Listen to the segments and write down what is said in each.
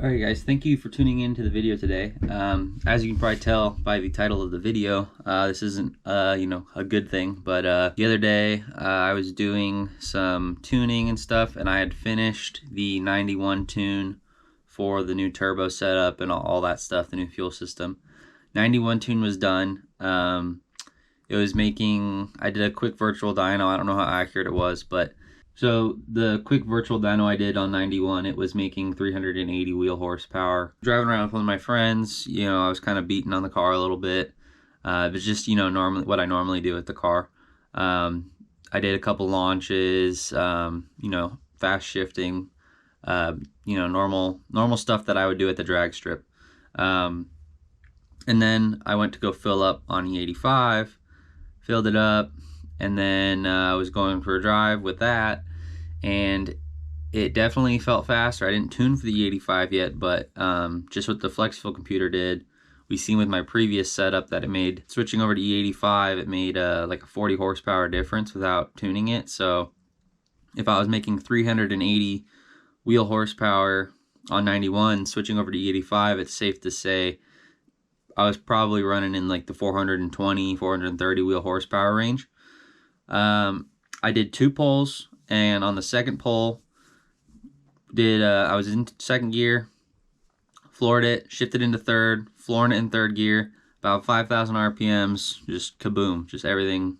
Alright guys, thank you for tuning in to the video today. As you can probably tell by the title of the video, this isn't a good thing, but the other day I was doing some tuning and stuff, and I had finished the 91 tune for the new turbo setup and all that stuff, the new fuel system. 91 tune was done. It was making, I did a quick virtual dyno, I don't know how accurate it was, but so the quick virtual dyno I did on 91, it was making 380 wheel horsepower. Driving around with one of my friends, I was kind of beating on the car a little bit. It was just, normally what I normally do with the car. I did a couple launches, fast shifting, normal stuff that I would do at the drag strip. And then I went to go fill up on E85, filled it up, and then I was going for a drive with that, and it definitely felt faster. I didn't tune for the E85 yet, but just what the flex fuel computer did, we seen with my previous setup that it made, switching over to E85, it made like a 40 horsepower difference without tuning it. So if I was making 380 wheel horsepower on 91, switching over to E85, it's safe to say I was probably running in like the 420, 430 wheel horsepower range. I did 2 pulls, and on the second pull, I was in second gear, floored it, shifted into third, flooring it in third gear, about 5,000 RPMs, just kaboom, just everything.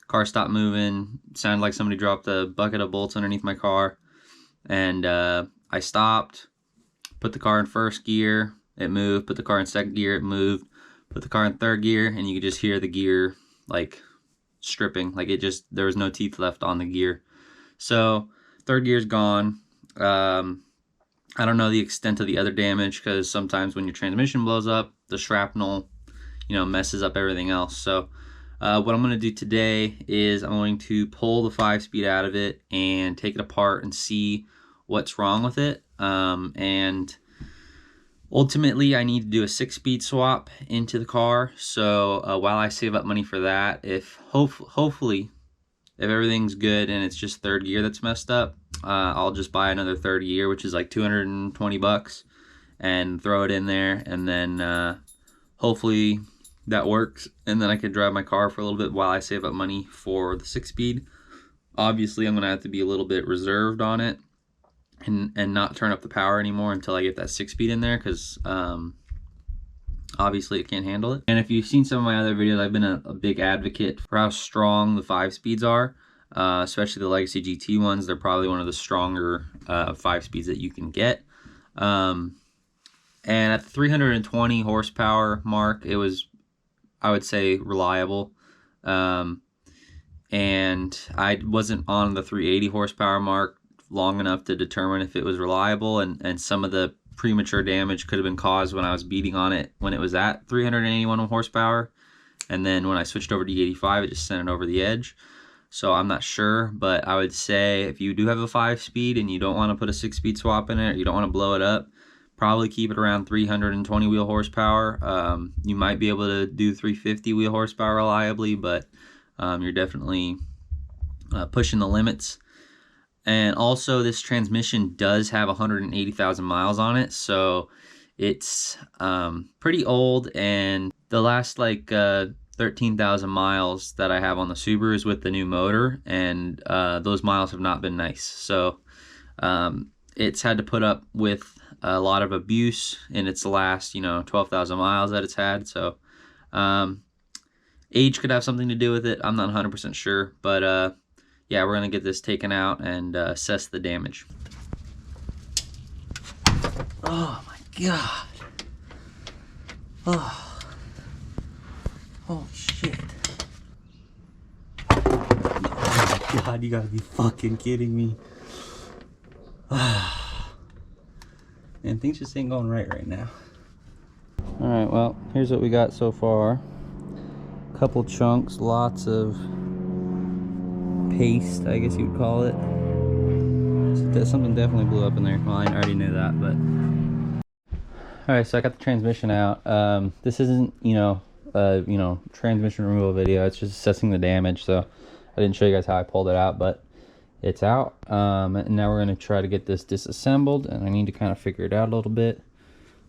Car stopped moving, sounded like somebody dropped a bucket of bolts underneath my car, and I stopped, put the car in first gear, it moved, put the car in second gear, it moved, put the car in third gear, and you could just hear the gear like stripping, like there was no teeth left on the gear. So third gear's gone. I don't know the extent of the other damage, because sometimes when your transmission blows up, the shrapnel messes up everything else. So what I'm going to do today is I'm going to pull the 5-speed out of it and take it apart and see what's wrong with it. And ultimately, I need to do a 6-speed swap into the car. So while I save up money for that, hopefully if everything's good and it's just third gear that's messed up, I'll just buy another third gear, which is like 220 bucks, and throw it in there, and then hopefully that works, and then I can drive my car for a little bit while I save up money for the 6-speed. Obviously, I'm gonna have to be a little bit reserved on it and not turn up the power anymore until I get that 6-speed in there, because obviously it can't handle it. And if you've seen some of my other videos, I've been a big advocate for how strong the 5-speeds are, especially the Legacy GT ones. They're probably one of the stronger 5-speeds that you can get. And at the 320 horsepower mark, it was, I would say, reliable. And I wasn't on the 380 horsepower mark long enough to determine if it was reliable, and some of the premature damage could have been caused when I was beating on it when it was at 381 horsepower, and then when I switched over to E85, it just sent it over the edge. So I'm not sure, but I would say if you do have a 5-speed and you don't want to put a 6-speed swap in it, or you don't want to blow it up, probably keep it around 320 wheel horsepower. You might be able to do 350 wheel horsepower reliably, but you're definitely pushing the limits. And also, this transmission does have 180,000 miles on it, so it's pretty old, and the last like 13,000 miles that I have on the Subaru is with the new motor, and those miles have not been nice. So it's had to put up with a lot of abuse in its last 12,000 miles that it's had. So age could have something to do with it. I'm not 100% sure, but yeah, we're gonna get this taken out and assess the damage. Oh my god. Oh. Holy shit. Oh my god, you gotta be fucking kidding me. Man, things just ain't going right now. Alright, well, here's what we got so far. Couple chunks, lots of paste, I guess you would call it. So something definitely blew up in there. Well, I already knew that, but alright, so I got the transmission out. This isn't transmission removal video, it's just assessing the damage. So I didn't show you guys how I pulled it out, but it's out. And now we're going to try to get this disassembled, and I need to kind of figure it out a little bit.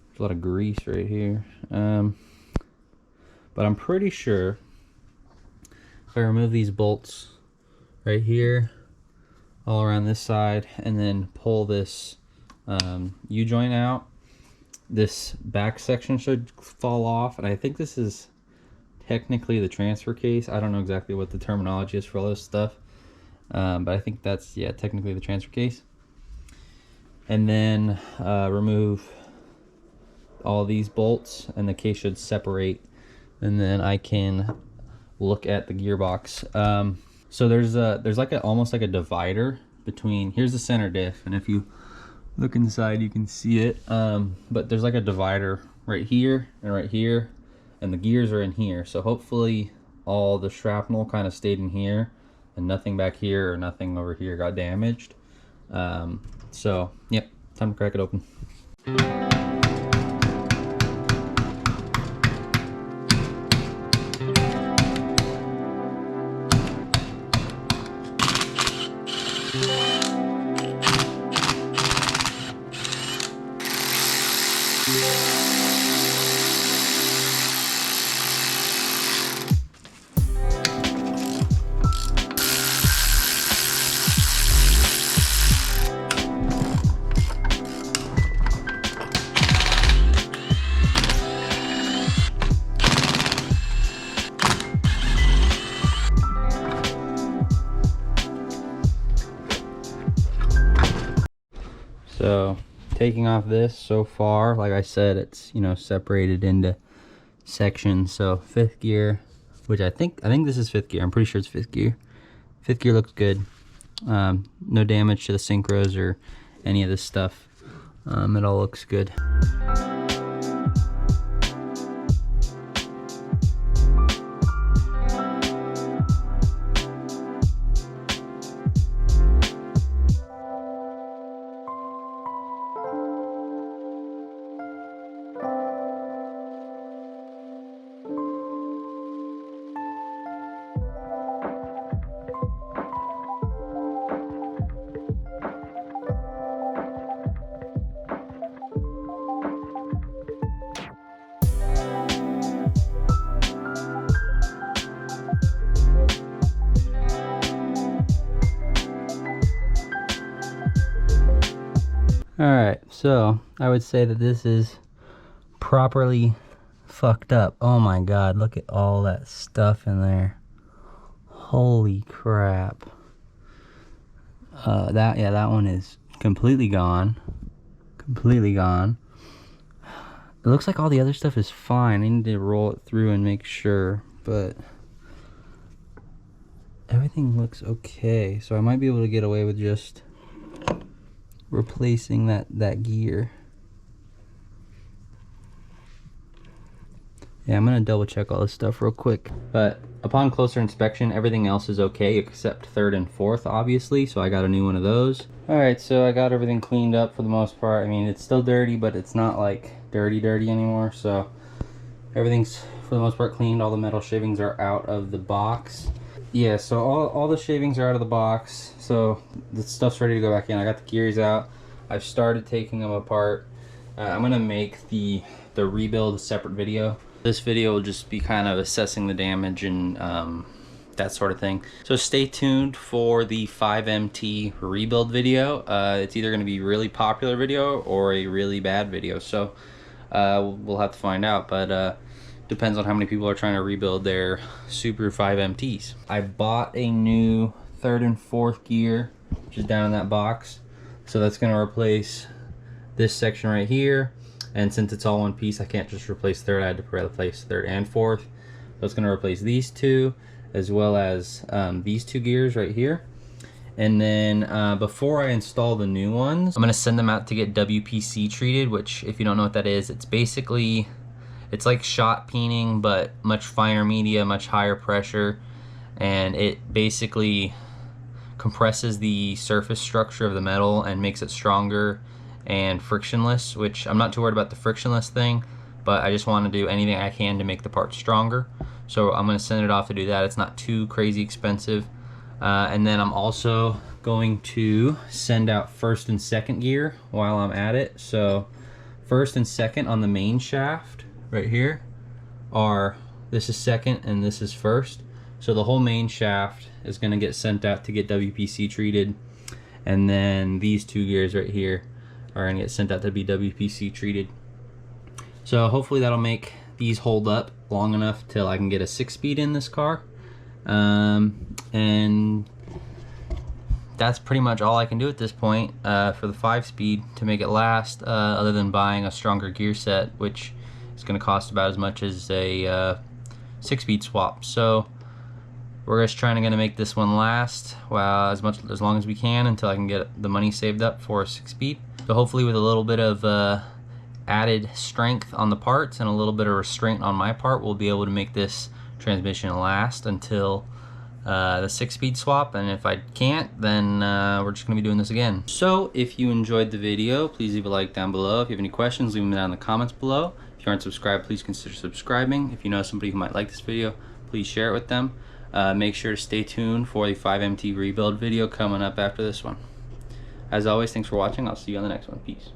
There's a lot of grease right here. But I'm pretty sure if I remove these bolts right here, all around this side, and then pull this U-joint out, this back section should fall off. And I think this is technically the transfer case. I don't know exactly what the terminology is for all this stuff, but I think that's, yeah, technically the transfer case. And then remove all these bolts, and the case should separate, and then I can look at the gearbox. So there's like almost like a divider between, here's the center diff, and if you look inside you can see it, but there's like a divider right here and right here, and the gears are in here. So hopefully all the shrapnel kind of stayed in here and nothing back here or nothing over here got damaged. So yep, time to crack it open. So taking off this so far, like I said, it's, you know, separated into sections. So fifth gear, which I think this is fifth gear. I'm pretty sure it's fifth gear. Fifth gear looks good. No damage to the synchros or any of this stuff. It all looks good. Alright, so I would say that this is properly fucked up. Oh my god, look at all that stuff in there. Holy crap. That one is completely gone. Completely gone. It looks like all the other stuff is fine. I need to roll it through and make sure, but everything looks okay. So I might be able to get away with just replacing that gear. Yeah, I'm gonna double check all this stuff real quick. But upon closer inspection, everything else is okay except third and fourth, obviously. So I got a new one of those. All right, so I got everything cleaned up for the most part. I mean, it's still dirty, but it's not like dirty anymore. So everything's for the most part cleaned. All the metal shavings are out of the box. Yeah, so all the shavings are out of the box. So the stuff's ready to go back in. I got the gears out. I've started taking them apart. I'm gonna make the rebuild a separate video. This video will just be kind of assessing the damage and that sort of thing. So stay tuned for the 5MT rebuild video. It's either going to be a really popular video or a really bad video. So we'll have to find out, but depends on how many people are trying to rebuild their Subaru 5MTs. I bought a new third and fourth gear, which is down in that box. So that's going to replace this section right here. And since it's all one piece, I can't just replace third. I had to replace third and fourth. So it's going to replace these two, as well as these two gears right here. And then before I install the new ones, I'm going to send them out to get WPC treated, which, if you don't know what that is, it's basically, it's like shot peening, but much finer media, much higher pressure. And it basically compresses the surface structure of the metal and makes it stronger and frictionless, which I'm not too worried about the frictionless thing, but I just want to do anything I can to make the part stronger. So I'm going to send it off to do that. It's not too crazy expensive. And then I'm also going to send out first and second gear while I'm at it. So first and second on the main shaft right here are, this is second and this is first. So the whole main shaft is going to get sent out to get WPC treated, and then these two gears right here are going to get sent out to be WPC treated. So hopefully that'll make these hold up long enough till I can get a 6-speed in this car. And that's pretty much all I can do at this point for the 5-speed to make it last, other than buying a stronger gear set, which is going to cost about as much as a 6-speed swap. So we're just trying to make this one last as long as we can until I can get the money saved up for a 6-speed. So hopefully with a little bit of added strength on the parts and a little bit of restraint on my part, we'll be able to make this transmission last until the 6-speed swap. And if I can't, then we're just gonna be doing this again. So if you enjoyed the video, please leave a like down below. If you have any questions, leave them down in the comments below. If you aren't subscribed, please consider subscribing. If you know somebody who might like this video, please share it with them. Make sure to stay tuned for the 5MT rebuild video coming up after this one. As always, thanks for watching. I'll see you on the next one. Peace.